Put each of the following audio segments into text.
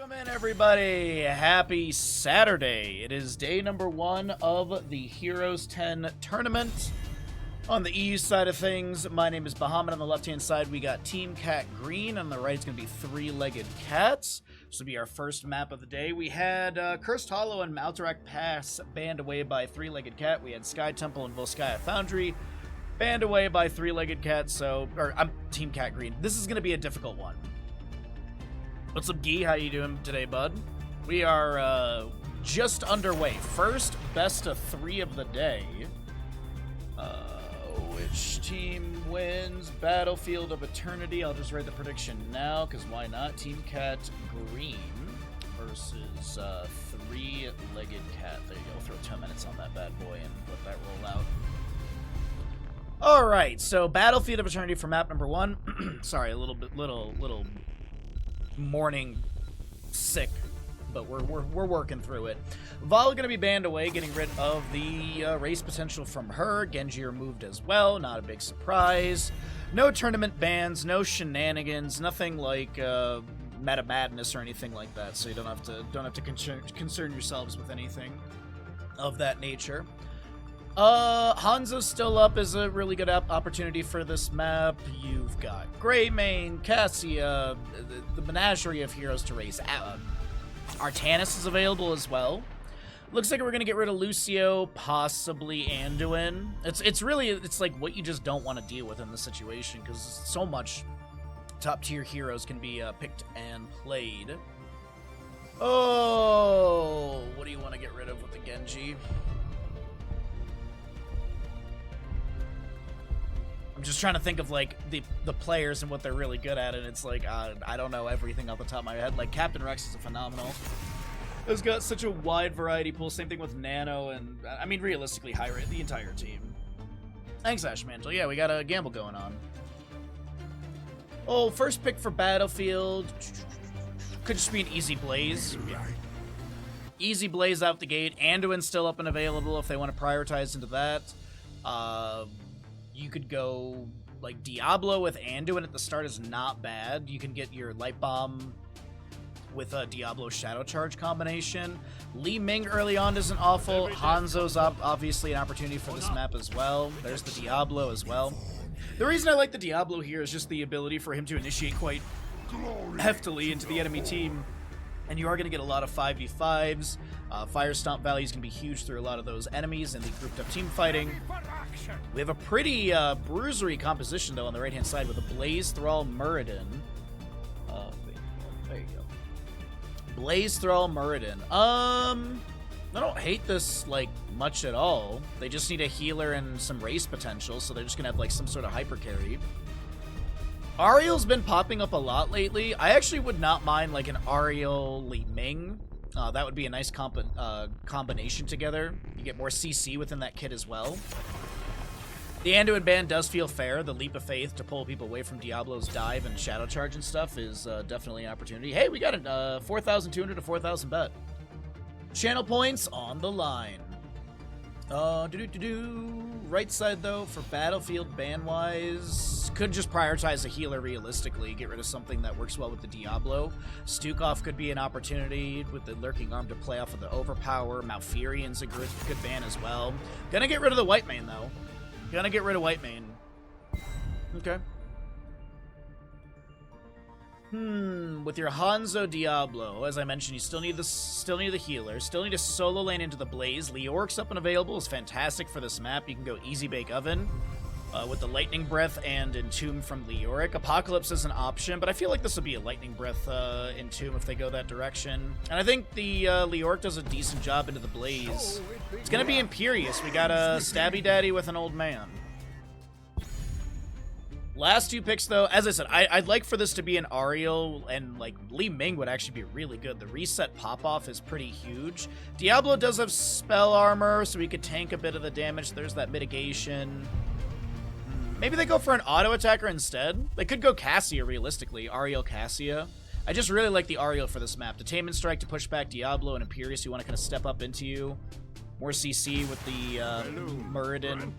Gentlemen, everybody, happy Saturday. It is day number 1 of the Heroes 10 tournament. On the EU side of things, my name is Bahamut. On the left-hand side, we got Team Cat Green. On the right, it's going to be Three-Legged Cats. This will be our first map of the day. We had Cursed Hollow and Maltarak Pass banned away by Three-Legged Cat. We had Sky Temple and Volskaya Foundry banned away by Three-Legged Cat. I'm Team Cat Green. This is going to be a difficult one. What's up, Gee? How you doing today, bud? We are just underway. First best of 3 of the day. Which team wins? Battlefield of Eternity. I'll just write the prediction now, because why not? Team Cat Green versus Three-Legged Cat. There you go. Throw 10 minutes on that bad boy and let that roll out. Alright, so Battlefield of Eternity for map number 1. Sorry, a little morning sick, but we're working through it. Val gonna be banned away, getting rid of the race potential from her. Genji removed as well, not a big surprise. No tournament bans, no shenanigans, nothing like meta madness or anything like that. So you don't have to concern yourselves with anything of that nature. Hanzo's still up is a really good opportunity for this map. You've got Greymane, Cassia, the menagerie of heroes to race. Artanis is available as well. Looks like we're gonna get rid of Lucio, possibly Anduin. It's like what you just don't want to deal with in this situation, because so much top tier heroes can be picked and played. Oh, what do you want to get rid of with the Genji? I'm just trying to think of like the players and what they're really good at, and it's like I don't know everything off the top of my head. Like Captain Rex is a phenomenal. It's got such a wide variety pool. Same thing with Nano, and I mean realistically high rate the entire team. Thanks, Ash Mantle. Yeah, we got a gamble going on. Oh, first pick for Battlefield could just be an Easy Blaze. Easy Blaze out the gate. Anduin's still up and available if they want to prioritize into that. You could go, like, Diablo with Anduin at the start is not bad. You can get your Light Bomb with a Diablo Shadow Charge combination. Li Ming early on isn't awful. Hanzo's obviously an opportunity for this map as well. There's the Diablo as well. The reason I like the Diablo here is just the ability for him to initiate quite heftily into the enemy team. And you are going to get a lot of 5v5s. Fire Stomp values can be huge through a lot of those enemies and the grouped up team fighting. We have a pretty bruisery composition, though, on the right-hand side with a Blaze Thrall Muradin. There you go. Blaze Thrall Muradin. I don't hate this, like, much at all. They just need a healer and some race potential, so they're just going to have, like, some sort of hyper carry. Ariel's been popping up a lot lately. I actually would not mind, like, an Ariel Li Ming. That would be a nice combination together. You get more CC within that kit as well. The Anduin ban does feel fair. The Leap of Faith to pull people away from Diablo's dive and Shadow Charge and stuff is definitely an opportunity. Hey, we got a 4,200 to 4,000 bet. Channel points on the line. Right side, though, for Battlefield ban-wise, could just prioritize a healer realistically, get rid of something that works well with the Diablo. Stukov could be an opportunity with the Lurking Arm to play off of the Overpower. Malfurion's a good ban as well. Gonna get rid of the Whitemane, though. Gonna get rid of Whitemane. Okay. With your Hanzo Diablo, as I mentioned, you still need the healer, still need a solo lane into the Blaze. Leoric's up and available is fantastic for this map. You can go Easy Bake Oven with the Lightning Breath and Entomb from Leoric. Apocalypse is an option, but I feel like this will be a Lightning Breath Entomb if they go that direction. And I think the Leoric does a decent job into the Blaze. It's gonna be Imperious. We got a Stabby Daddy with an old man. Last 2 picks, though, as I said, I'd like for this to be an Ariel, and, like, Li Ming would actually be really good. The reset pop-off is pretty huge. Diablo does have spell armor, so we could tank a bit of the damage. There's that mitigation. Maybe they go for an auto-attacker instead? They could go Cassia, realistically. Ariel Cassia. I just really like the Ariel for this map. Detainment Strike to push back Diablo and Imperious who want to kind of step up into you. More CC with the Muradin.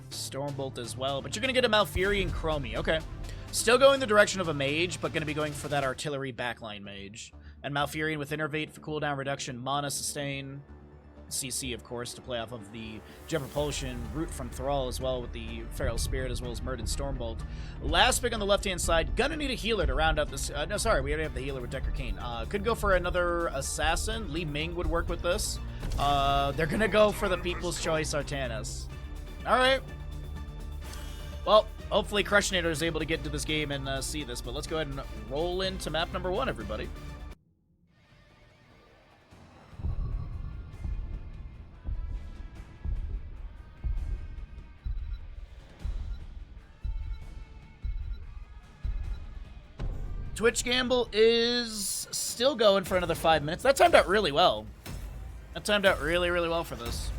Stormbolt as well. But you're going to get a Malfurion Chromie. Okay. Still going the direction of a mage, but going to be going for that artillery backline mage. And Malfurion with Innervate for cooldown reduction, Mana Sustain, CC, of course, to play off of the Jet Propulsion, Root from Thrall as well with the Feral Spirit, as well as Murden Stormbolt. Last pick on the left-hand side, gonna need a healer to round out this. No, sorry, we already have the healer with Decker Kane. Could go for another Assassin. Li Ming would work with this. They're gonna go for the People's Choice Artanis. Alright. Well, hopefully Crushinator is able to get into this game and see this, but let's go ahead and roll into map number 1, everybody. Twitch Gamble is still going for another 5 minutes. That timed out really well. That timed out really, really well for this.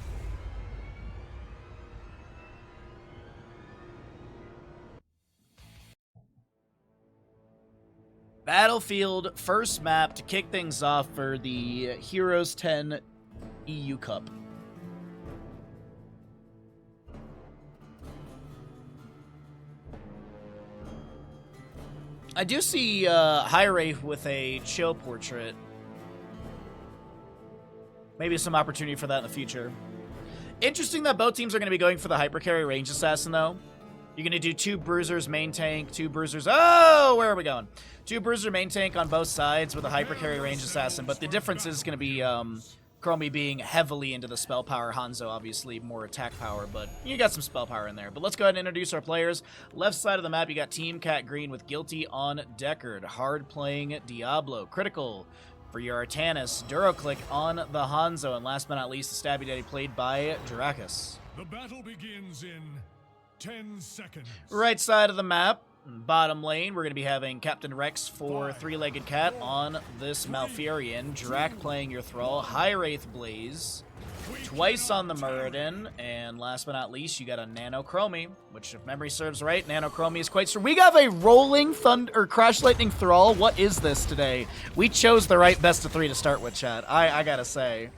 Battlefield, first map to kick things off for the Heroes 10 EU Cup. I do see High Wraith with a chill portrait. Maybe some opportunity for that in the future. Interesting that both teams are going to be going for the Hypercarry Range Assassin, though. You're going to do 2 Bruisers, main tank, 2 Bruisers. Oh, where are we going? 2 Bruiser, main tank on both sides with a Hypercarry Range Assassin. But the difference is going to be Chromie being heavily into the spell power. Hanzo, obviously, more attack power, but you got some spell power in there. But let's go ahead and introduce our players. Left side of the map, you got Team Cat Green with Guilty on Deckard. Hard-playing Diablo. Critical for your Artanis. Duroclick on the Hanzo. And last but not least, the Stabby Daddy played by Dracus. The battle begins in 10 seconds. Right side of the map, bottom lane, we're going to be having Captain Rex for Three-Legged Cat on this Malfurion. Drac playing your Thrall. High Wraith Blaze. Twice on the Muradin. And last but not least, you got a Nano Chromie, which, if memory serves right, Nano Chromie is quite strong. We got a Rolling Thunder or Crash Lightning Thrall. What is this today? We chose the right best of 3 to start with, chat. I gotta say.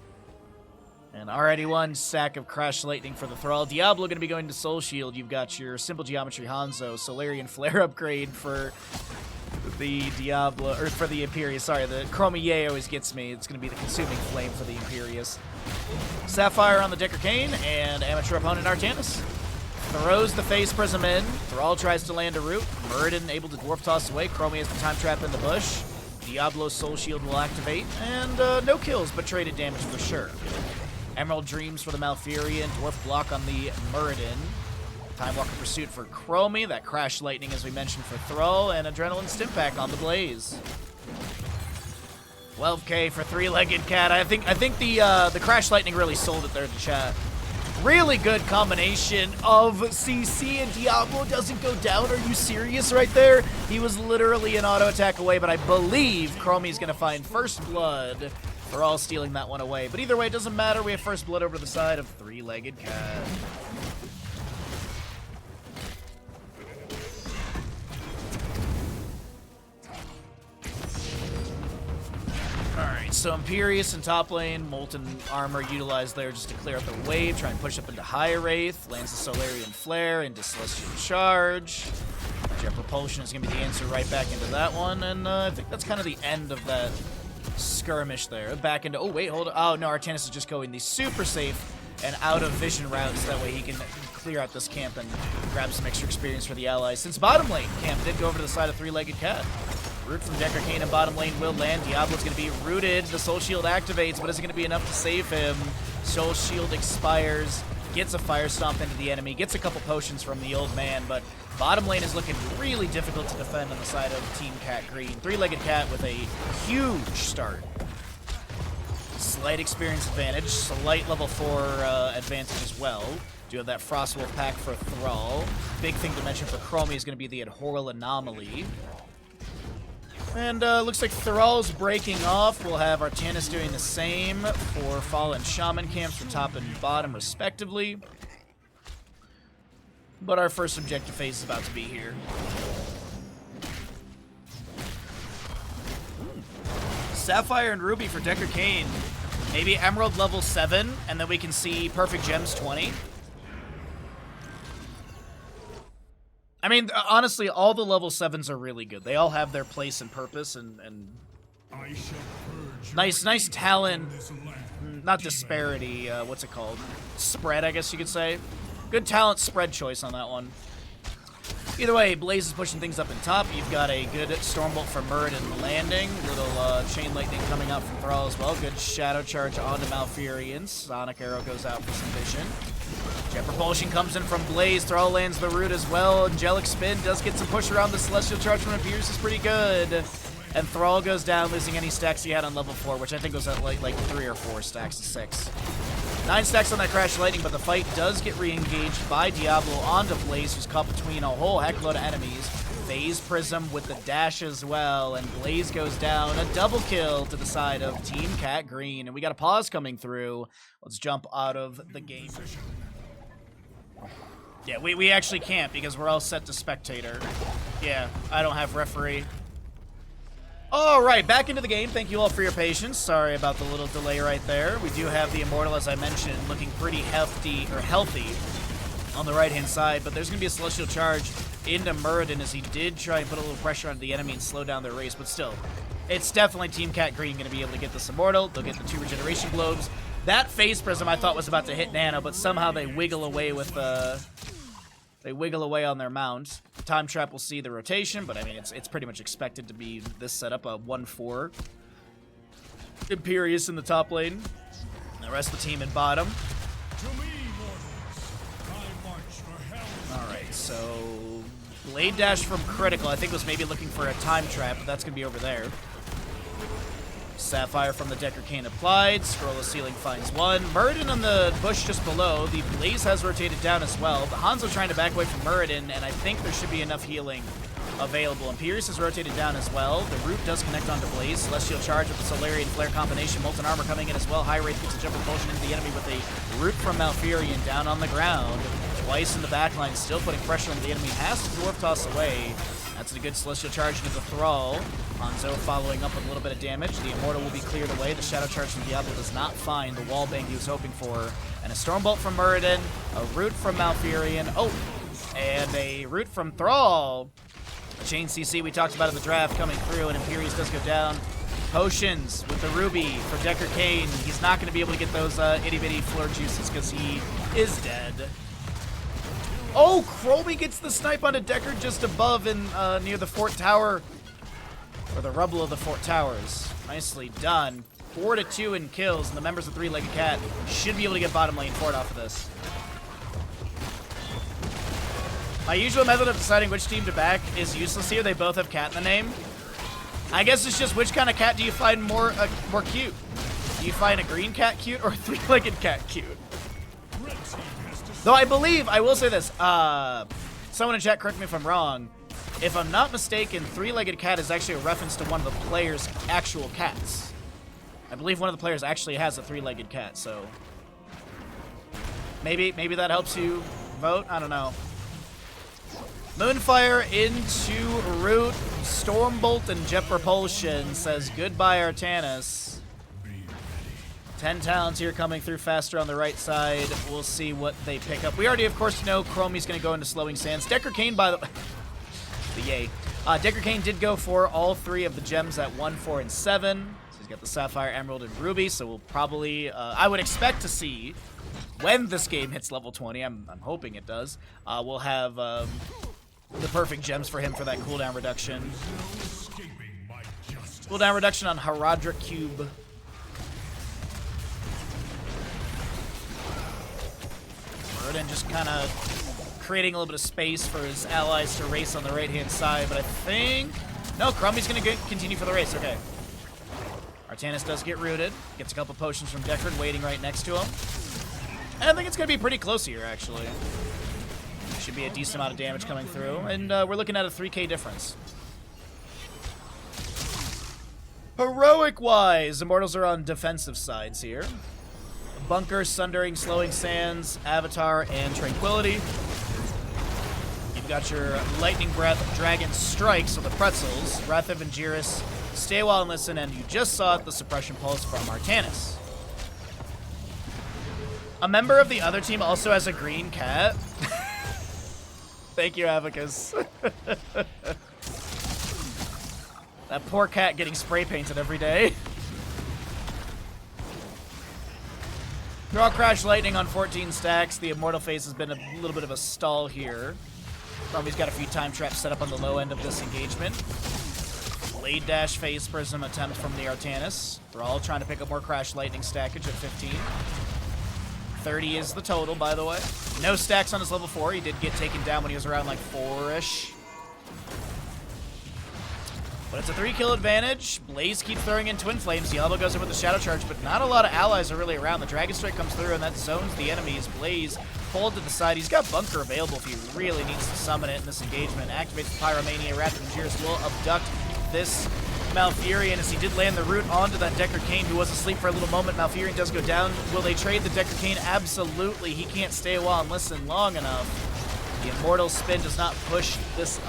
And already one sack of Crash Lightning for the Thrall. Diablo going to be going to Soul Shield. You've got your Simple Geometry Hanzo, Solarian Flare upgrade for the Diablo, or for the Imperius. Sorry, the Chromie always gets me. It's going to be the Consuming Flame for the Imperius. Sapphire on the Decker Kane, and amateur opponent Artanis. Throws the Phase Prism in. Thrall tries to land a root. Muradin able to Dwarf Toss away. Chromie has the Time Trap in the bush. Diablo's Soul Shield will activate, and no kills, but traded damage for sure. Emerald Dreams for the Malfurion, Dwarf Block on the Muradin, Time Walker Pursuit for Chromie, that Crash Lightning as we mentioned for Thrall, and Adrenaline Stimpak on the Blaze. 12k for Three-Legged Cat. I think the Crash Lightning really sold it there to chat. Really good combination of CC, and Diablo doesn't go down. Are you serious right there? He was literally an auto attack away, but I believe Chromie's going to find First Blood. We're all stealing that one away. But either way, it doesn't matter. We have First Blood over the side of Three-Legged Cat. Alright, so Imperius in top lane. Molten Armor utilized there just to clear out the wave. Try and push up into High Wraith. Lands the Solarian Flare into Celestial Charge. Jet Propulsion is going to be the answer right back into that one. And I think that's kind of the end of that skirmish there. Back into, oh wait, hold on. Oh no, Artanis is just going the super safe and out of vision routes. That way he can clear out this camp and grab some extra experience for the allies. Since bottom lane camp did go over to the side of Three-Legged Cat. Root from Decker Kane in bottom lane will land. Diablo's going to be rooted. The Soul Shield activates, but is it going to be enough to save him? Soul Shield expires. Gets a Fire Stomp into the enemy. Gets a couple potions from the old man, but bottom lane is looking really difficult to defend on the side of Team Cat Green. Three-Legged Cat with a huge start. Slight experience advantage. Slight level 4 advantage as well. Do have that Frostwolf pack for Thrall. Big thing to mention for Chromie is going to be the Adhoral Anomaly. And looks like Thrall's breaking off. We'll have Artanis doing the same for Fallen Shaman camps for top and bottom, respectively. But our first objective phase is about to be here. Sapphire and Ruby for Decker Kane. Maybe Emerald level 7, and then we can see Perfect Gems 20. I mean, honestly, all the level 7s are really good. They all have their place and purpose, and I shall purge Nice talent. this land. Not disparity. What's it called? Spread, I guess you could say. Good talent spread choice on that one. Either way, Blaze is pushing things up in top. You've got a good Stormbolt from Muradin landing. Little Chain Lightning coming out from Thrall as well. Good Shadow Charge onto Malfurion. Sonic Arrow goes out for some vision. Jet Propulsion comes in from Blaze. Thrall lands the root as well. Angelic Spin does get some push around. The Celestial Charge from Pierce is pretty good. And Thrall goes down, losing any stacks he had on level 4, which I think was at like 3 or 4 stacks to 6. 9 stacks on that Crash Lightning, but the fight does get re-engaged by Diablo onto Blaze, who's caught between a whole heck load of enemies. Phase Prism with the dash as well, and Blaze goes down. A double kill to the side of Team Cat Green, and we got a pause coming through. Let's jump out of the game. Yeah, we actually can't because we're all set to spectator. Yeah, I don't have referee. All right, back into the game. Thank you all for your patience. Sorry about the little delay right there. We do have the Immortal, as I mentioned, looking pretty healthy on the right-hand side, but there's going to be a Celestial Charge into Muradin as he did try and put a little pressure on the enemy and slow down their race, but still, it's definitely Team Cat Green going to be able to get this Immortal. They'll get the 2 Regeneration Globes. That Phase Prism I thought was about to hit Nano, but somehow they wiggle away with They wiggle away on their mount. Time Trap will see the rotation, but I mean, it's pretty much expected to be this setup, a 1-4. Imperius in the top lane. And the rest of the team in bottom. To me, mortals, I march for hell. Alright, so Blade Dash from Critical, I think was maybe looking for a Time Trap, but that's going to be over there. Sapphire from the Decker Cane applied. Scroll of Ceiling finds one. Muradin on the bush just below. The Blaze has rotated down as well. The Hanzo trying to back away from Muradin, and I think there should be enough healing available. Imperius has rotated down as well. The Root does connect onto Blaze. Celestial Charge with the Solarian Flare combination. Molten Armor coming in as well. High Wraith gets a jump propulsion into the enemy with a Root from Malfurion down on the ground. Twice in the backline, still putting pressure on the enemy. Has to Dwarf Toss away. That's a good Celestial Charge into the Thrall. Hanzo following up with a little bit of damage. The Immortal will be cleared away. The Shadow Charge from Diablo does not find the wall bang he was hoping for. And a Stormbolt from Muradin. A Root from Malfurion. Oh, and a Root from Thrall. A Chain CC we talked about in the draft coming through, and Imperius does go down. Potions with the Ruby for Decker Cane. He's not going to be able to get those itty-bitty Fleur Juices because he is dead. Oh, Chromie gets the snipe onto Decker just above and near the Fort Tower, or the rubble of the Fort Towers. Nicely done. 4-2 in kills, and the members of Three-Legged Cat should be able to get bottom lane Fort off of this. My usual method of deciding which team to back is useless here. They both have cat in the name. I guess it's just which kind of cat do you find more cute? Do you find a green cat cute or a three-legged cat cute? Though I believe, I will say this, someone in chat correct me if I'm wrong, if I'm not mistaken, Three-Legged Cat is actually a reference to one of the players' actual cats. I believe one of the players actually has a three-legged cat, so maybe that helps you vote, I don't know. Moonfire into Root, Stormbolt, and Jet Propulsion says goodbye Artanis. 10 talents here coming through faster on the right side. We'll see what they pick up. We already, of course, know Chromie's going to go into Slowing Sands. Decker Cane, by the yay. Decker Cane did go for all 3 of the gems at 1, 4, and 7. So he's got the Sapphire, Emerald, and Ruby. So we'll probably, I would expect to see, when this game hits level 20, I'm hoping it does, we'll have the perfect gems for him for that cooldown reduction. Cooldown reduction on Haradra Cube. And just kind of creating a little bit of space for his allies to race on the right-hand side, but I think... No, Crumbie's going to continue for the race, okay. Artanis does get rooted, gets a couple potions from Deckard waiting right next to him. And I think it's going to be pretty close here, actually. Should be a decent amount of damage coming through, and we're looking at a 3k difference. Heroic-wise, Immortals are on defensive sides here. Bunker, Sundering, Slowing Sands, Avatar, and Tranquility. You've got your Lightning Breath, Dragon Strikes with the Pretzels, Wrath of Angiris, Stay While and Listen, and you just saw it, the Suppression Pulse from Artanis. A member of the other team also has a green cat. Thank you, Abacus. That poor cat getting spray painted every day. Draw Crash Lightning on 14 stacks. The Immortal phase has been a little bit of a stall here. Romi's got a few time traps set up on the low end of this engagement. Blade Dash phase Prism attempt from the Artanis. They're all trying to pick up more Crash Lightning stackage at 15. 30 is the total, by the way. No stacks on his level 4. He did get taken down when he was around like 4-ish. But it's a 3-kill advantage. Blaze keeps throwing in Twin Flames. Diablo goes in with the Shadow Charge, but not a lot of allies are really around. The Dragon Strike comes through, and that zones the enemies. Blaze pulled to the side. He's got Bunker available if he really needs to summon it in this engagement. Activates the Pyromania. Rapid Magirus will abduct this Malfurion as he did land the root onto that Decker Kane who was asleep for a little moment. Malfurion does go down. Will they trade the Decker Kane? Absolutely. He can't stay a while and listen long enough. The Immortal Spin does not push this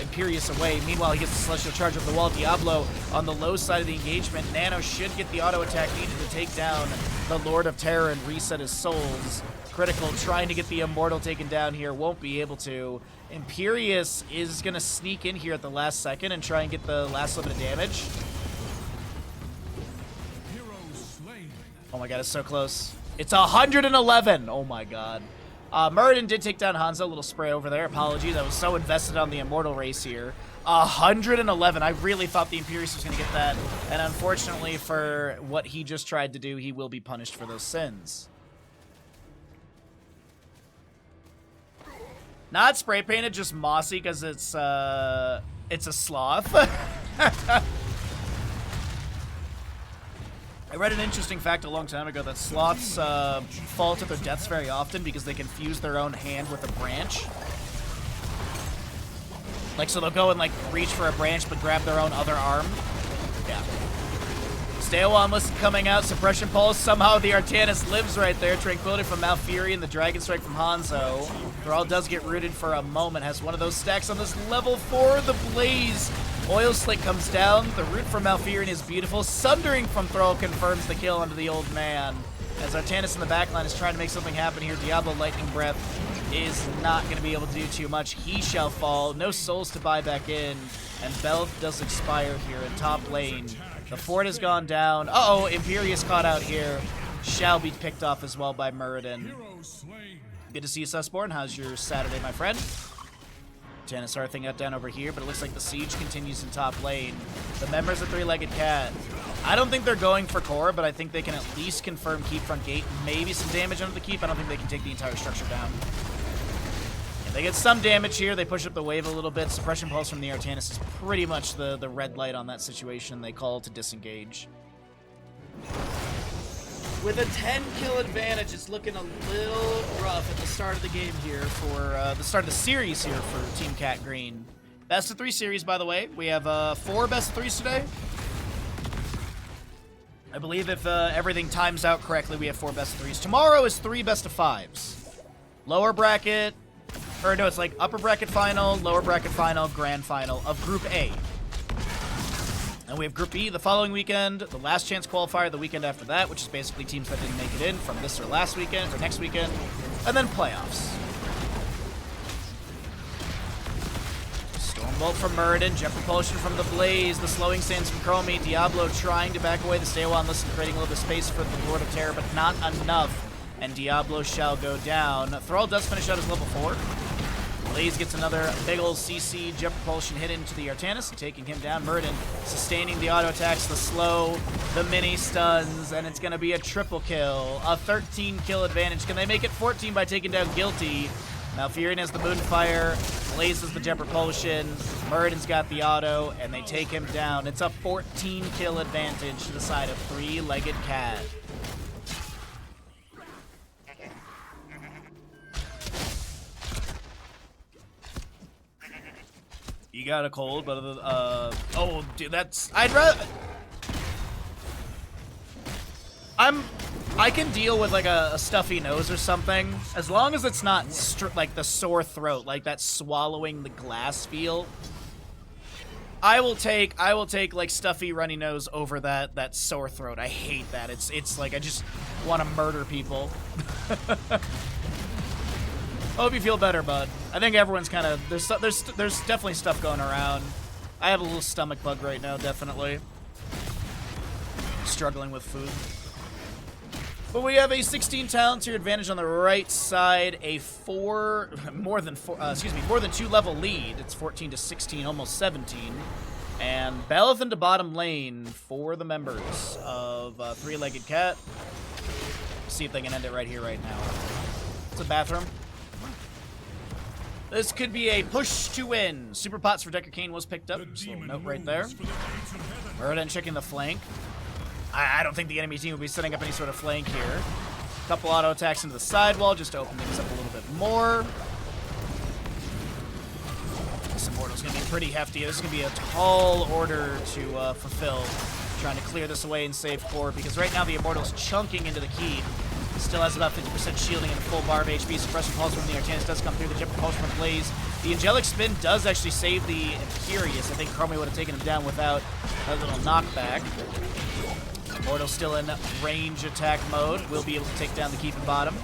Imperious away. Meanwhile, he gets the Celestial Charge over the wall. Diablo on the low side of the engagement. Nano should get the auto attack needed to take down the Lord of Terror and reset his souls. Critical trying to get the Immortal taken down here. Won't be able to. Imperious is going to sneak in here at the last second and try and get the last little bit of damage. Oh my god, it's so close. It's 111. Oh my god. Muradin did take down Hanzo. A little spray over there. Apologies. I was so invested on the Immortal race here. 111. I really thought the Imperious was going to get that. And unfortunately for what he just tried to do, he will be punished for those sins. Not spray painted, just mossy because it's a sloth. I read an interesting fact a long time ago that sloths fall to their deaths very often because they confuse their own hand with a branch. Like, so they'll go and, like, reach for a branch but grab their own other arm. Yeah. Stay a while list coming out. Suppression Pulse. Somehow the Artanis lives right there. Tranquility from Malfurion. The Dragon Strike from Hanzo. Thrall does get rooted for a moment. Has one of those stacks on this level 4. The Blaze. Oil Slick comes down. The root from Malfurion is beautiful. Sundering from Thrall confirms the kill onto the old man. As Artanis in the backline is trying to make something happen here. Diablo Lightning Breath is not going to be able to do too much. He shall fall. No souls to buy back in. And Belth does expire here in top lane. The fort has gone down. Uh-oh, Imperious caught out here. Shall be picked off as well by Muradin. Good to see you, Susborn. How's your Saturday, my friend? Janissar thing got down over here, but it looks like the siege continues in top lane. The members of Three-Legged Cat. I don't think they're going for core, but I think they can at least confirm keep front gate. Maybe some damage under the keep. I don't think they can take the entire structure down. If they get some damage here, they push up the wave a little bit. Suppression Pulse from the Artanis is pretty much the red light on that situation. They call to disengage. With a 10-kill advantage, it's looking a little rough at the start of the game here for the start of the series here for Team Cat Green. Best of 3 series, by the way. We have 4 best of 3s today. I believe if everything times out correctly, we have 4 best of 3s. Tomorrow is 3 best of 5s. Lower bracket, or no, it's like upper bracket final, lower bracket final, grand final of Group A. And we have Group B the following weekend, the last chance qualifier the weekend after that, which is basically teams that didn't make it in from this or last weekend, or next weekend, and then playoffs. Stormbolt from Muradin, Jet Propulsion from the Blaze, the Slowing Sands from Chromie, Diablo trying to back away the Stay Awhile and Listen, creating a little bit of space for the Lord of Terror, but not enough, and Diablo shall go down. Thrall does finish out his level 4. Blaze gets another big ol' CC Jet Propulsion hit into the Artanis, taking him down. Muradin sustaining the auto attacks, the slow, the mini stuns, and it's going to be a triple kill. A 13-kill advantage. Can they make it 14 by taking down Guilty? Malfurion has the Moonfire, Blaze has the Jet Propulsion, Muradin's got the auto, and they take him down. It's a 14-kill advantage to the side of Three-Legged Cat. You got a cold, but oh, dude, that's I'd rather. I can deal with like a stuffy nose or something as long as it's not like the sore throat, like that swallowing the glass feel. I will take like stuffy runny nose over that sore throat. I hate that. It's like I just want to murder people. I hope you feel better, bud. I think everyone's kind of there's definitely stuff going around. I have a little stomach bug right now, definitely. Struggling with food. But we have a 16 talent tier advantage on the right side, a more than 2 level lead. It's 14 to 16, almost 17. And Beleth into bottom lane for the members of Three-Legged Cat. See if they can end it right here, right now. It's a bathroom. This could be a push to win. Super Pots for Decker Kane was picked up. So note right there. Muradin checking the flank. I don't think the enemy team will be setting up any sort of flank here. Couple auto attacks into the sidewall just to open things up a little bit more. This Immortal's going to be pretty hefty. This is going to be a tall order to fulfill. Trying to clear this away and save core because right now the Immortal's chunking into the keep. Still has about 50% shielding and a full bar of HP. Suppression pulse when the Arcanus does come through. The Jet Propulsion from Blaze. The Angelic Spin does actually save the Imperious. I think Chromie would have taken him down without a little knockback. Immortal still in range attack mode. Will be able to take down the keep and bottom.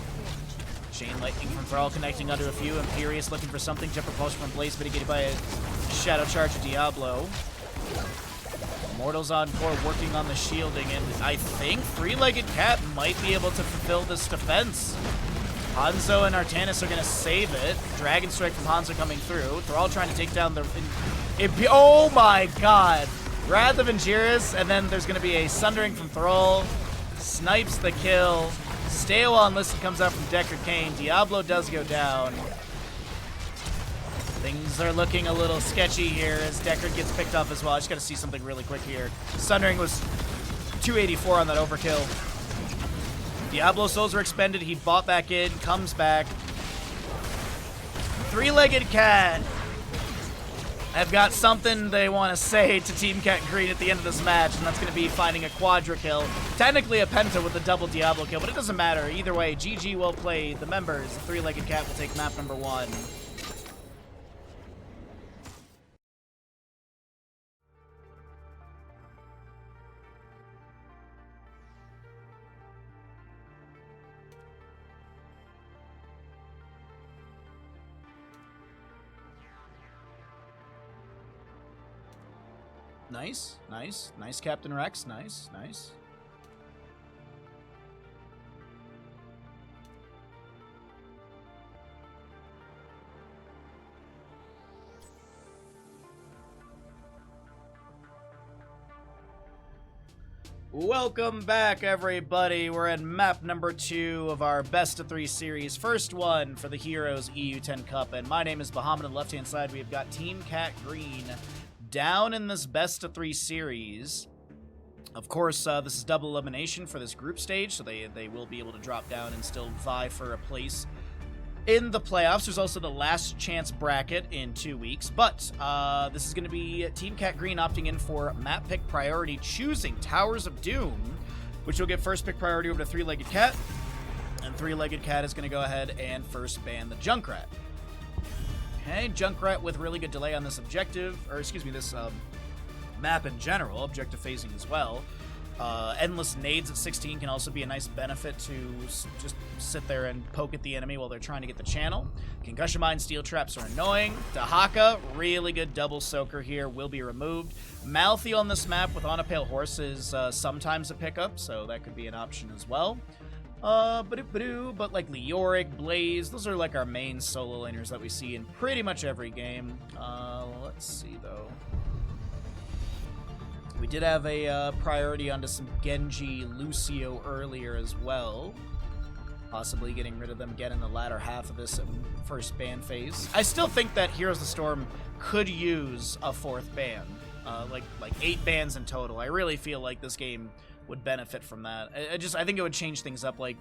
Chain Lightning from Thrall connecting under a few. Imperious looking for something. Jet Propulsion from Blaze mitigated by a Shadow Charge of Diablo. Immortal's on core working on the shielding, and I think Three-Legged Cat might be able to fulfill this defense. Hanzo and Artanis are going to save it. Dragon Strike from Hanzo coming through. They're all trying to take down the... Oh my god! Wrath of Angiris, and then there's going to be a Sundering from Thrall. Snipes the kill. Stay while Enlisted comes out from Decker Kane. Diablo does go down. Things are looking a little sketchy here as Deckard gets picked off as well. I just got to see something really quick here. Sundering was 284 on that overkill. Diablo souls were expended. He bought back in, comes back. Three-Legged Cat have got something they want to say to Team Cat Green at the end of this match, and that's going to be finding a quadra kill. Technically a penta with a double Diablo kill, but it doesn't matter. Either way, GG well played. The members, the Three-Legged Cat, will take map number 1. Nice, nice, nice, Captain Rex. Nice, nice. Welcome back, everybody. We're in map number 2 of our best of 3 series. First one for the Heroes EU10 Cup. And my name is Bahamut. On the left-hand side, we've got Team Cat Green down in this best of 3 series. Of course, this is double elimination for this group stage, so they will be able to drop down and still vie for a place in the playoffs. There's also the last chance bracket in 2 weeks, but this is going to be Team Cat Green opting in for map pick priority, choosing Towers of Doom, which will get first pick priority over to Three-Legged Cat, and Three-Legged Cat is going to go ahead and first ban the Junkrat. Okay, Junkrat with really good delay on this objective, or excuse me, this map in general, objective phasing as well. Endless nades at 16 can also be a nice benefit to just sit there and poke at the enemy while they're trying to get the channel. Concussion Mine, Steel Traps are annoying. Dahaka, really good double soaker here, will be removed. Malthy on this map with On a Pale Horse is sometimes a pickup, so that could be an option as well. But like Leoric, Blaze, those are like our main solo laners that we see in pretty much every game. Let's see though. We did have a priority onto some Genji, Lucio earlier as well. Possibly getting rid of them again in the latter half of this first ban phase. I still think that Heroes of the Storm could use a 4th ban. Like 8 bans in total. I really feel like this game would benefit from that. I think it would change things up, like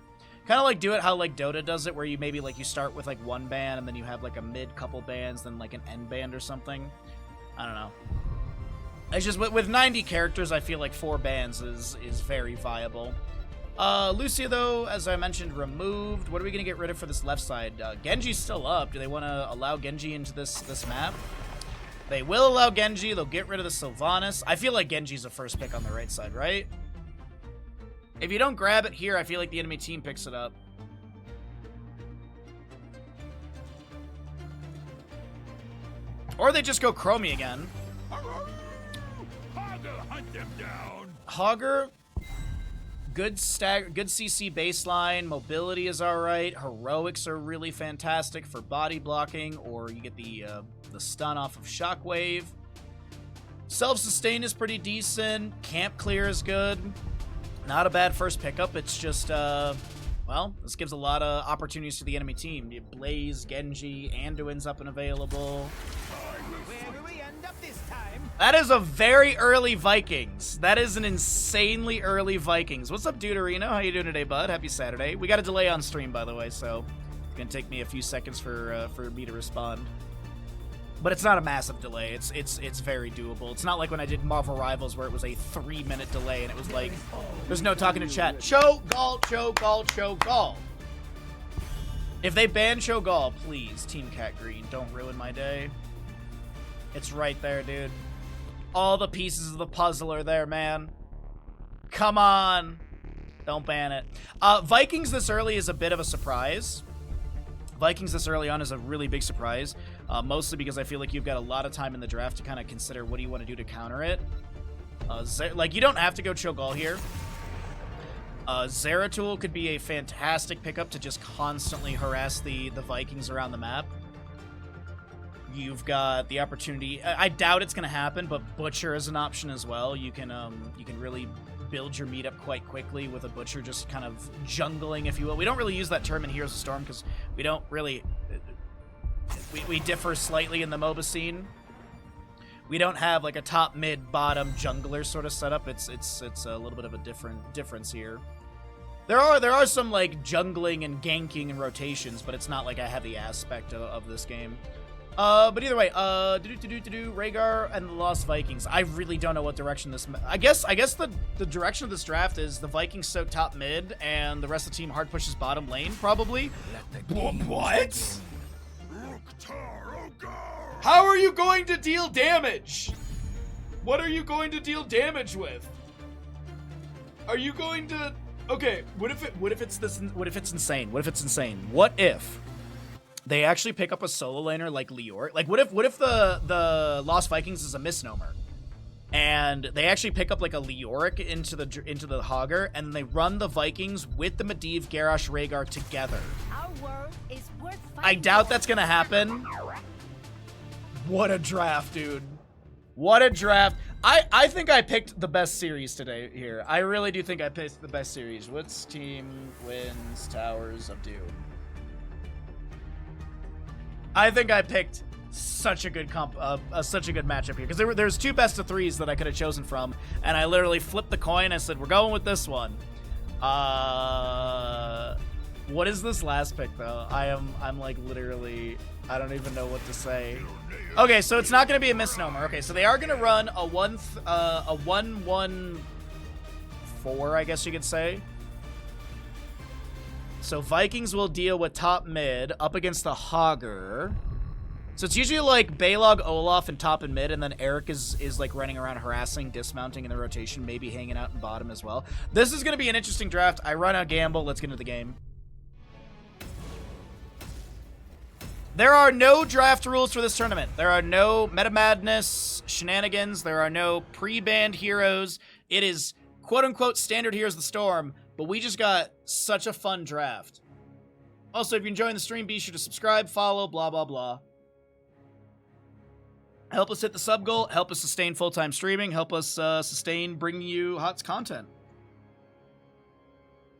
kind of like do it how like Dota does it, where you maybe like you start with like 1 ban and then you have like a mid couple bans, then like an end band or something. I don't know. It's just with 90 characters, I feel like 4 bans is very viable. Lucia though, as I mentioned, removed. What are we gonna get rid of for this left side? Genji's still up. Do they want to allow Genji into this map? They will allow Genji. They'll get rid of the Sylvanas. I feel like Genji's a first pick on the right side, right? If you don't grab it here, I feel like the enemy team picks it up. Or they just go Chromie again. Hogger, hunt them down. Hogger, good CC baseline. Mobility is all right. Heroics are really fantastic for body blocking, or you get the stun off of Shockwave. Self-sustain is pretty decent. Camp clear is good. Not a bad first pickup. It's just, well, this gives a lot of opportunities to the enemy team. Blaze, Genji, Anduin's up and available. Where do we end up this time? That is a very early Vikings. That is an insanely early Vikings. What's up, Deuterino? How you doing today, bud? Happy Saturday. We got a delay on stream, by the way, so it's gonna take me a few seconds for me to respond. But it's not a massive delay. It's very doable. It's not like when I did Marvel Rivals where it was a 3-minute delay and it was like, there's no talking to chat. Cho'Gall, Cho'Gall, Cho'Gall. If they ban Cho'Gall, please, Team Cat Green, don't ruin my day. It's right there, dude. All the pieces of the puzzle are there, man. Come on. Don't ban it. Vikings this early is a bit of a surprise. Vikings this early on is a really big surprise, mostly because I feel like you've got a lot of time in the draft to kind of consider what do you want to do to counter it. Like, you don't have to go Cho'Gall here. Zeratul could be a fantastic pickup to just constantly harass the Vikings around the map. You've got the opportunity. I doubt it's going to happen, but Butcher is an option as well. You can really build your meetup quite quickly with a Butcher just kind of jungling, if you will. We don't really use that term in Heroes of Storm because we don't really... We differ slightly in the MOBA scene. We don't have like a top, mid, bottom jungler sort of setup. It's a little bit of a difference here. There are some like jungling and ganking and rotations, but it's not like a heavy aspect of this game. But either way, Rhaegar and the Lost Vikings. I really don't know what direction this... I guess the direction of this draft is the Vikings soak top mid, and the rest of the team hard pushes bottom lane, probably. What? How are you going to deal damage? What are you going to deal damage with? Are you going to... Okay, what if it's insane? What if it's insane? What if they actually pick up a solo laner like Leoric? Like, what if the Lost Vikings is a misnomer, and they actually pick up like a Leoric into the Hogger, and they run the Vikings with the Medivh, Garrosh, Rhaegar together? Our world is worth I doubt that's gonna happen. What a draft, dude! What a draft! I think I picked the best series today here. I really do think I picked the best series. Which team wins Towers of Doom? I think I picked such a good matchup here, because there's two best of threes that I could have chosen from, and I literally flipped the coin. I said, we're going with this one. What is this last pick though? I'm like literally, I don't even know what to say. Okay, so it's not going to be a misnomer. Okay, so they are going to run a 1-1-4, I guess you could say. So Vikings will deal with top mid up against the Hogger. So it's usually like Balog, Olaf, and top and mid, and then Eric is like running around harassing, dismounting in the rotation, maybe hanging out in bottom as well. This is going to be an interesting draft. I run a gamble. Let's get into the game. There are no draft rules for this tournament. There are no Meta Madness shenanigans. There are no pre-banned heroes. It is quote-unquote standard Heroes of the Storm, but we just got such a fun draft. Also, if you're enjoying the stream, be sure to subscribe, follow, blah, blah, blah. Help us hit the sub goal. Help us sustain full-time streaming. Help us sustain bringing you HoTS content.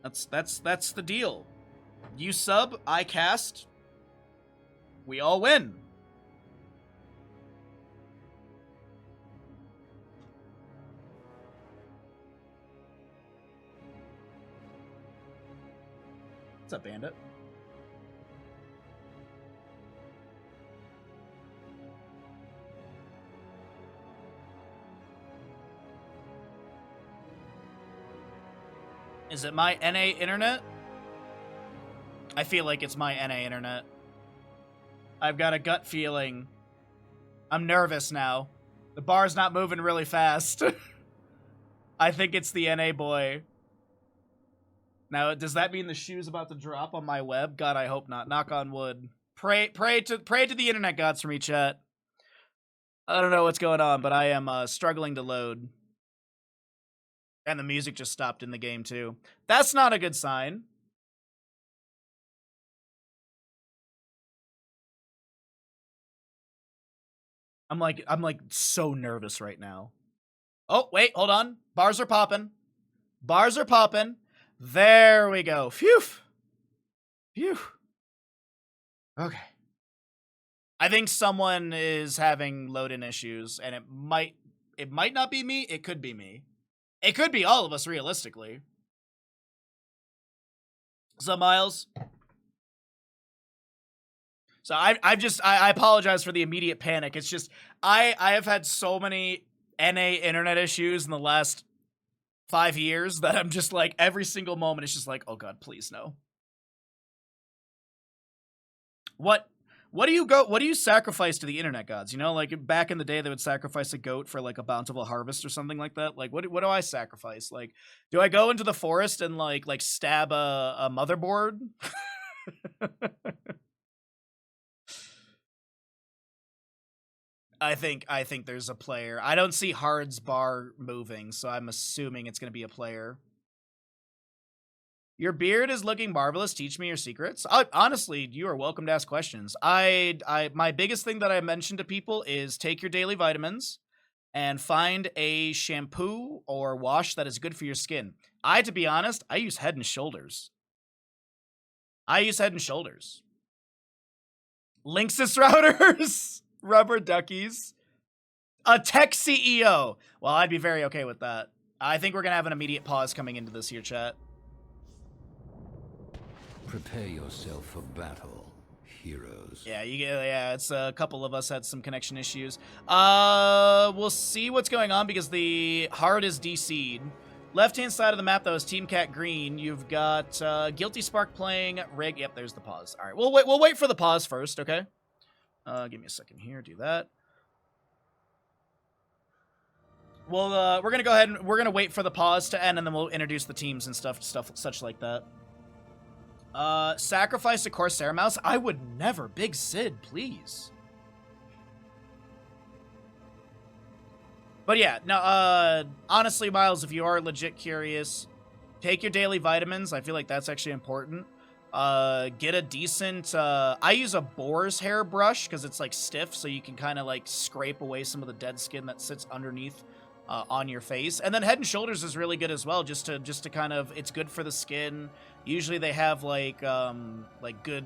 That's the deal. You sub, I cast. We all win. What's up, Bandit? Is it my NA internet? I feel like it's my NA internet. I've got a gut feeling. I'm nervous now. The bar's not moving really fast. I think it's the NA boy. Now, does that mean the shoe's about to drop on my web? God, I hope not. Knock on wood. Pray to the internet gods for me, chat. I don't know what's going on, but I am struggling to load. And the music just stopped in the game, too. That's not a good sign. I'm like so nervous right now. Oh, wait, hold on. Bars are popping. Bars are popping. There we go. Phew. Phew. Okay. I think someone is having load-in issues, and it might not be me. It could be me. It could be all of us, realistically. So, Miles. So I apologize for the immediate panic. It's just I have had so many NA internet issues in the last 5 years that I'm just like every single moment it's just like, oh god, please no. What do you sacrifice to the internet gods? You know, like back in the day they would sacrifice a goat for like a bountiful harvest or something like that. Like what do I sacrifice? Like do I go into the forest and like stab a motherboard? I think there's a player. I don't see Hard's bar moving, so I'm assuming it's going to be a player. Your beard is looking marvelous. Teach me your secrets. Honestly, you are welcome to ask questions. My biggest thing that I mention to people is take your daily vitamins and find a shampoo or wash that is good for your skin. To be honest, I use Head and Shoulders. Linksys routers. Rubber duckies. A tech CEO. Well, I'd be very okay with that. I think we're going to have an immediate pause coming into this here, chat. Prepare yourself for battle, heroes. Yeah, it's a couple of us had some connection issues. We'll see what's going on because the Hard is DC'd. Left-hand side of the map, though, is Team Cat Green. You've got Guilty Spark playing Rig. Yep, there's the pause. All right, we'll wait for the pause first, okay? Give me a second here. Do that. Well, we're gonna go ahead and we're gonna wait for the pause to end, and then we'll introduce the teams and stuff such like that. Sacrifice a Corsair mouse. I would never. Big Sid, please. But yeah, no. Honestly, Miles, if you are legit curious, take your daily vitamins. I feel like that's actually important. Get a decent, I use a boar's hair brush because it's like stiff, so you can kind of like scrape away some of the dead skin that sits underneath on your face. And then Head and Shoulders is really good as well, just to kind of, it's good for the skin. Usually they have like good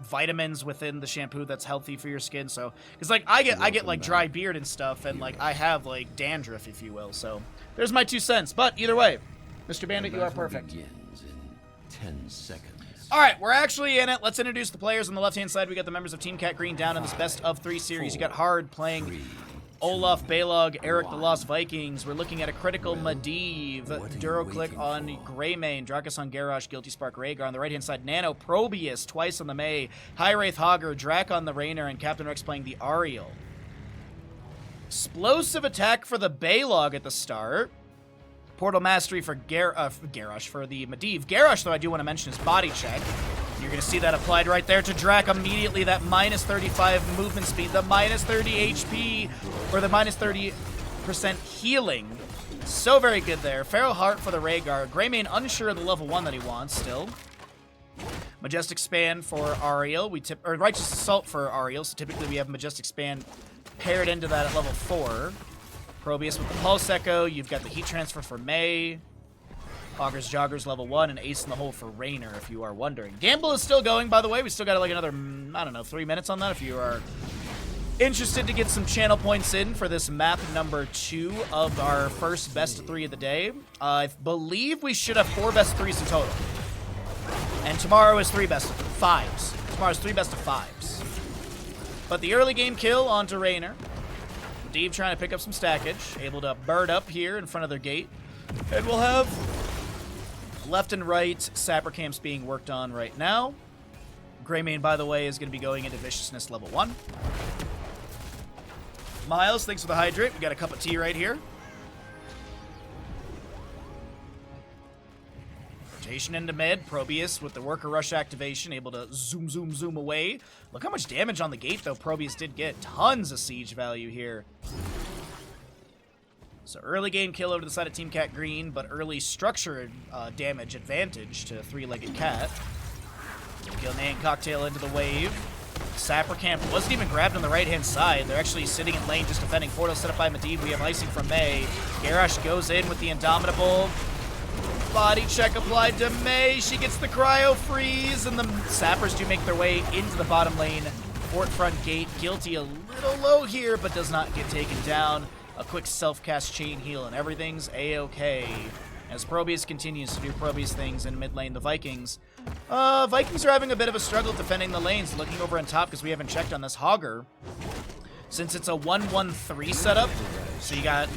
vitamins within the shampoo that's healthy for your skin. So because like I get like dry beard and stuff, and like I have like dandruff, if you will. So there's my 2 cents. But either way, Mr. Bandit, you are perfect. Begins in 10 seconds. All right, we're actually in it. Let's introduce the players. On the left-hand side, we got the members of Team Cat Green down in this best-of-3 series. You got Hard playing Olaf, Balog, Eric the Lost Vikings. We're looking at a critical Medivh, Duroclick on Greymane, Drakus on Garrosh, Guilty Spark Rhaegar. On the right-hand side, Nano, Probius, twice on the May, High Wraith Hogger, Drac on the Raynor, and Captain Rex playing the Ariel. Explosive attack for the Balog at the start. Portal Mastery for Garrosh for the Medivh. Garrosh, though, I do want to mention his body check. You're going to see that applied right there to Drac immediately. That minus 35 movement speed, the minus 30 HP, or the minus 30% healing. So very good there. Pharaoh Heart for the Rhaegar. Greymane unsure of the level 1 that he wants still. Majestic Span for Ariel. Or Righteous Assault for Ariel. So typically we have Majestic Span paired into that at level 4. Probius with the Pulse Echo. You've got the Heat Transfer for May. Hoggers Joggers level 1 and Ace in the Hole for Raynor, if you are wondering. Gamble is still going, by the way. We still got like another, I don't know, 3 minutes on that if you are interested to get some channel points in for this map number 2 of our first best of 3 of the day. I believe we should have 4 best of 3s in total. And tomorrow is 3 best of 5s. Tomorrow's 3 best of 5s. But the early game kill onto Raynor. Medivh trying to pick up some stackage. Able to bird up here in front of their gate. And we'll have left and right sapper camps being worked on right now. Greymane, by the way, is going to be going into Viciousness level 1. Miles, thanks for the hydrate. We got a cup of tea right here. Rotation into mid. Probius with the worker rush activation, able to zoom, zoom, zoom away. Look how much damage on the gate, though, Probius did get. Tons of siege value here. So early game kill over to the side of Team Cat Green, but early structure damage advantage to Three-Legged Cat. Gilnean Cocktail into the wave. Sapper Camp wasn't even grabbed on the right-hand side. They're actually sitting in lane just defending. Portal set up by Medivh. We have icing from Mei. Garrosh goes in with the Indomitable. Body check applied to Mei. She gets the cryo freeze, and the Sappers do make their way into the bottom lane. Fort front gate. Guilty a little low here, but does not get taken down. A quick self-cast chain heal, and everything's A-okay. As Probius continues to do Probius things in mid lane, the Vikings are having a bit of a struggle defending the lanes. Looking over on top because we haven't checked on this Hogger. Since it's a 1-1-3 setup, so you got,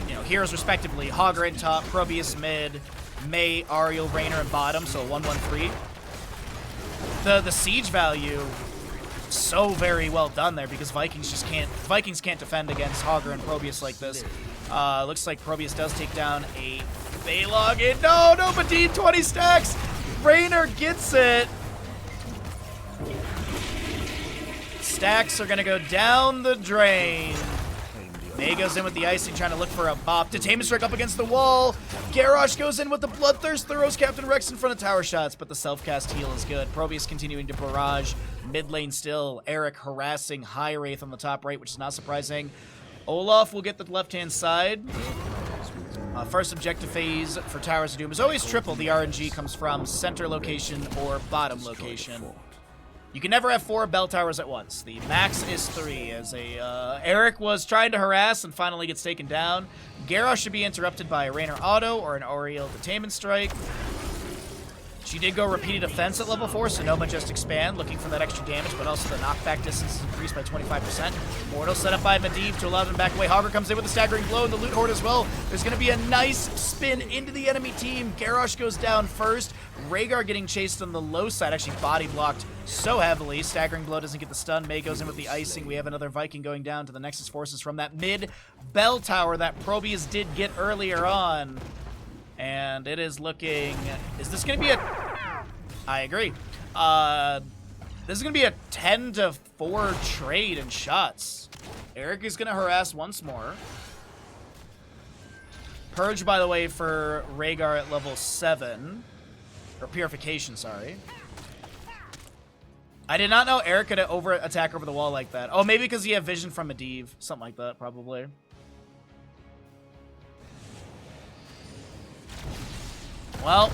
you know, heroes respectively. Hogger in top, Probius mid, Mei, Ariel, Raynor in bottom, so a 1-1-3. The siege value, so very well done there because Vikings can't defend against Hogger and Probius like this. Looks like Probius does take down a Balog. No, Medivh, 20 stacks. Raynor gets it. Stacks are going to go down the drain. Mei goes in with the icing, trying to look for a bop. Detainment strike up against the wall. Garrosh goes in with the Bloodthirst, throws Captain Rex in front of tower shots, but the self-cast heal is good. Probius continuing to barrage. Mid lane still. Eric harassing High Wraith on the top right, which is not surprising. Olaf will get the left-hand side. First objective phase for Towers of Doom is always triple. The RNG comes from center location or bottom location. You can never have 4 bell towers at once. The max is 3, as Eric was trying to harass and finally gets taken down. Garrosh should be interrupted by a Raynor Auto or an Oriel Detainment Strike. She did go repeated offense at level 4, so Noma just expand, looking for that extra damage, but also the knockback distance is increased by 25%. Mortal set up by Medivh to allow them back away. Hogger comes in with a staggering blow and the loot horde as well. There's going to be a nice spin into the enemy team. Garrosh goes down first. Rhaegar getting chased on the low side, actually body blocked so heavily. Staggering blow doesn't get the stun. Mei goes in with the icing. We have another Viking going down to the Nexus forces from that mid bell tower that Probius did get earlier on. And it is looking... Is this going to be a... I agree. This is going to be a 10-4 trade in shots. Eric is going to harass once more. Purge, by the way, for Rhaegar at level 7. Or Purification, sorry. I did not know Eric could attack over the wall like that. Oh, maybe because he had vision from Medivh. Something like that, probably. Well,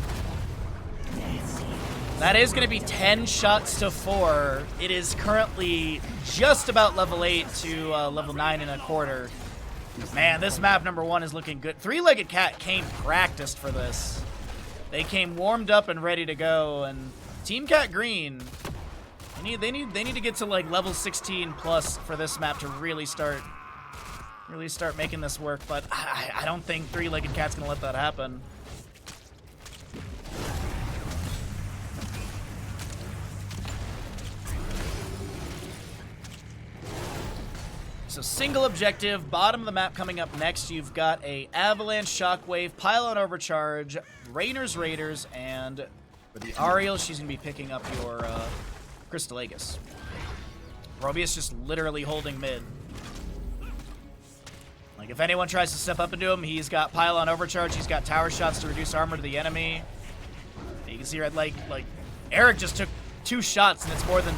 that is going to be 10 shots to 4. It is currently just about level 8 to level 9.25. Man, this map number 1 is looking good. Three-Legged Cat came practiced for this. They came warmed up and ready to go. And Team Cat Green, they need to get to like level 16 plus for this map to really start making this work. But I don't think Three-Legged Cat's going to let that happen. So single objective, bottom of the map coming up next. You've got a Avalanche, Shockwave, Pylon Overcharge, Raynor's Raiders, and for the Ariel, she's going to be picking up your Crystal Aegis. Probius just literally holding mid. Like, if anyone tries to step up into him, he's got Pylon Overcharge, he's got Tower Shots to reduce armor to the enemy. You can see, right, like Eric just took 2 shots, and it's more than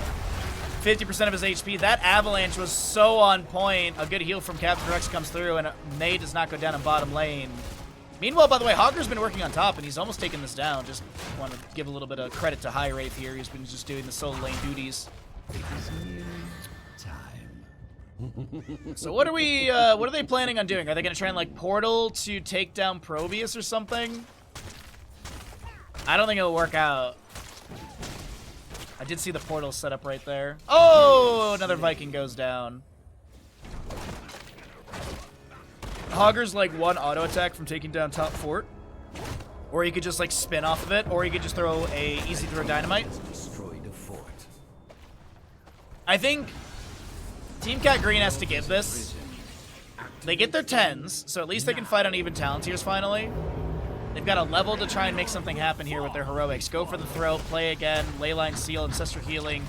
50% of his HP. That Avalanche was so on point. A good heal from Captain Rex comes through, and Mei does not go down in bottom lane. Meanwhile, by the way, Hogger's been working on top, and he's almost taken this down. Just want to give a little bit of credit to High Wraith here. He's been just doing the solo lane duties. So what are they planning on doing? Are they going to try and, like, portal to take down Probius or something? I don't think it'll work out. I did see the portal set up right there. Oh, another Viking goes down. Hogger's like 1 auto attack from taking down top fort. Or he could just like spin off of it, or he could just throw a easy throw dynamite. I think Team Cat Green has to give this. They get their 10s, so at least they can fight on even talent tiers finally. They've got a level to try and make something happen here with their heroics. Go for the throw, play again, Leyline Seal, Ancestral Healing.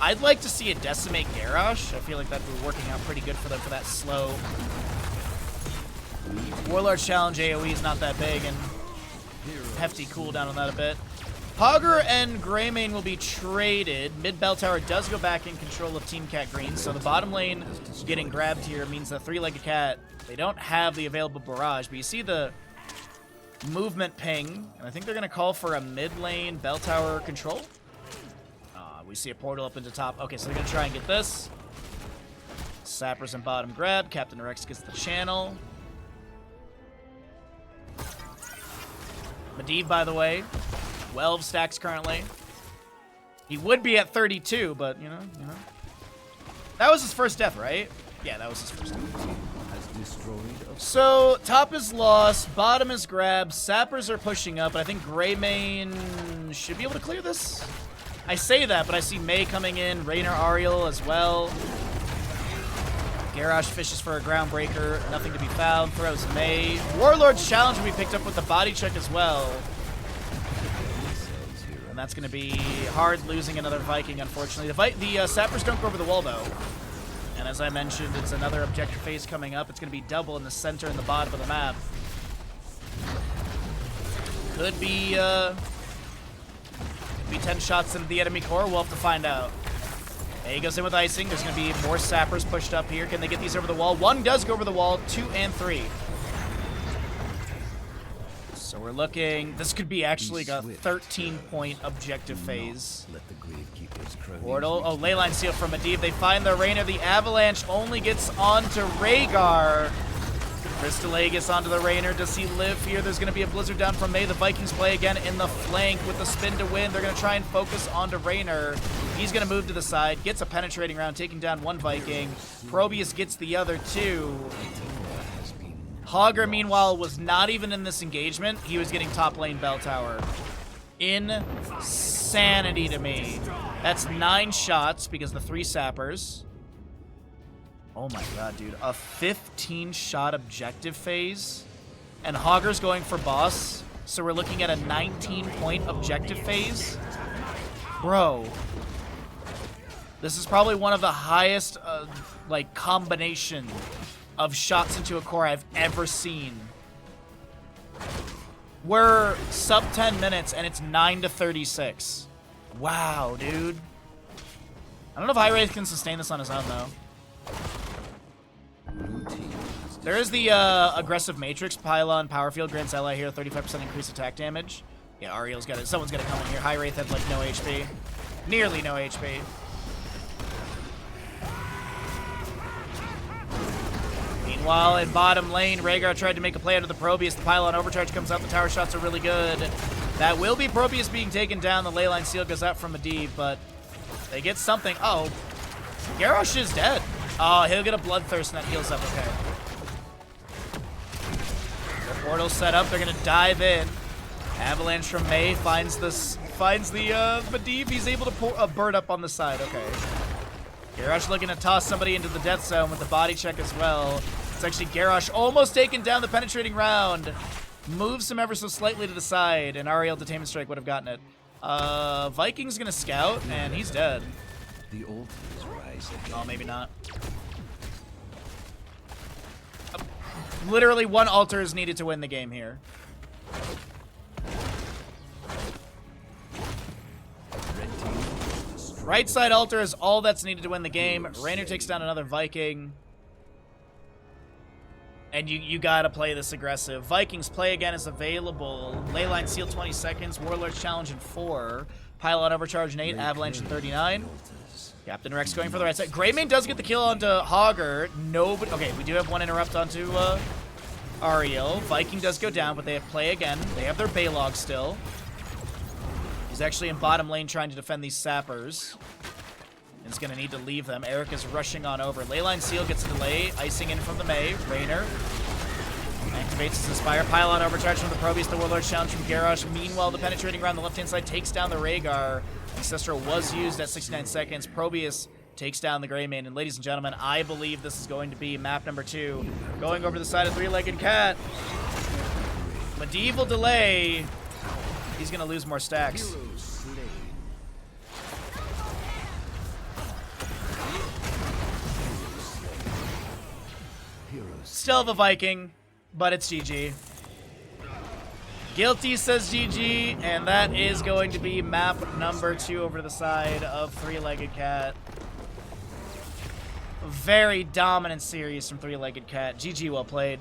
I'd like to see it decimate Garrosh. I feel like that'd be working out pretty good for them for that slow. Warlord's Challenge AoE is not that big, and hefty cooldown on that a bit. Hogger and Greymane will be traded. Mid Bell Tower does go back in control of Team Cat Green, so the bottom lane getting grabbed here means the three-legged cat, they don't have the available barrage, but you see the movement ping, and I think they're going to call for a mid lane Bell Tower control. We see a portal up into top. Okay, so they're going to try and get this. Sappers and bottom grab. Captain Rex gets the channel. Medivh, by the way, 12 stacks currently. He would be at 32, but, you know. That was his first death, right? Yeah, that was his first death. So, top is lost, bottom is grabbed, Sappers are pushing up, and I think Greymane should be able to clear this. I say that, but I see Mei coming in, Raynor Ariel as well. Garrosh fishes for a Groundbreaker, nothing to be found, throws Mei. Warlord's Challenge will be picked up with the body check as well. And that's going to be hard losing another Viking, unfortunately. The Sappers don't go over the wall, though. And as I mentioned, it's another objective phase coming up. It's going to be double in the center and the bottom of the map. Could be 10 shots into the enemy core. We'll have to find out. He goes in with icing. There's going to be more Sappers pushed up here. Can they get these over the wall? One does go over the wall. 2 and 3. So we're looking. This could be actually a 13-point objective phase. Portal. Oh, Leyline Seal from Medivh. They find the Raynor. The Avalanche only gets onto Rhaegar. Crystal Aegis onto the Raynor. Does he live here? There's going to be a Blizzard down from Mei. The Vikings play again in the flank with the spin to win. They're going to try and focus onto Raynor. He's going to move to the side. Gets a penetrating round, taking down one Viking. Probius gets the other two. Hogger, meanwhile, was not even in this engagement. He was getting top lane Bell Tower. Insanity to me. That's 9 shots because the 3 Sappers. Oh my god, dude. A 15-shot objective phase. And Hogger's going for boss. So we're looking at a 19-point objective phase. Bro. This is probably one of the highest, combination of shots into a core I've ever seen. We're sub 10 minutes, and it's 9-36. Wow, dude. I don't know if High Wraith can sustain this on his own, though. There is the aggressive Matrix Pylon Power Field grants ally here 35% increased attack damage. Yeah, Ariel's got it. Someone's gonna come in here. High Wraith had like no HP, nearly no HP. Meanwhile, in bottom lane, Rhaegar tried to make a play under the Probius. The Pylon Overcharge comes out. The tower shots are really good. That will be Probius being taken down. The Leyline Seal goes out from Medivh, but they get something. Oh, Garrosh is dead. Oh, he'll get a Bloodthirst and that heals up. Okay. The portal's set up. They're gonna dive in. Avalanche from Mei finds the Medivh. He's able to pull a bird up on the side. Okay. Garrosh looking to toss somebody into the death zone with the body check as well. It's actually Garrosh almost taking down the penetrating round. Moves him ever so slightly to the side, and Ariel Detainment Strike would have gotten it. Viking's gonna scout, and he's dead. The altars rise again. Oh, maybe not. Literally one altar is needed to win the game here. Right side altar is all that's needed to win the game. Raynor takes down another Viking. And you gotta play this aggressive. Vikings play again is available. Leyline Seal 20 seconds. Warlord's Challenge in 4. Pylon Overcharge in 8. Avalanche in 39. Captain Rex going for the right side. Greymane does get the kill onto Hogger. Nobody. Okay, we do have one interrupt onto Ariel. Viking does go down, but they have play again. They have their Baylog still. He's actually in bottom lane trying to defend these Sappers. He's going to need to leave them. Eric is rushing on over. Leyline Seal gets a delay. Icing in from the Mei. Raynor activates his Inspire. Pylon Overcharge from the Probius. The Warlord's Challenge from Garrosh. Meanwhile, the penetrating around the left-hand side takes down the Rhaegar. Ancestral was used at 69 seconds. Probius takes down the Greymane. And ladies and gentlemen, I believe this is going to be map number 2. Going over the side of Three-Legged Cat. Medieval delay. He's gonna lose more stacks. Heroes slain. Heroes Still have a Viking, but it's GG. Guilty says GG, and that is going to be map number 2 over to the side of Three-Legged Cat. Very dominant series from Three-Legged Cat. GG, well played.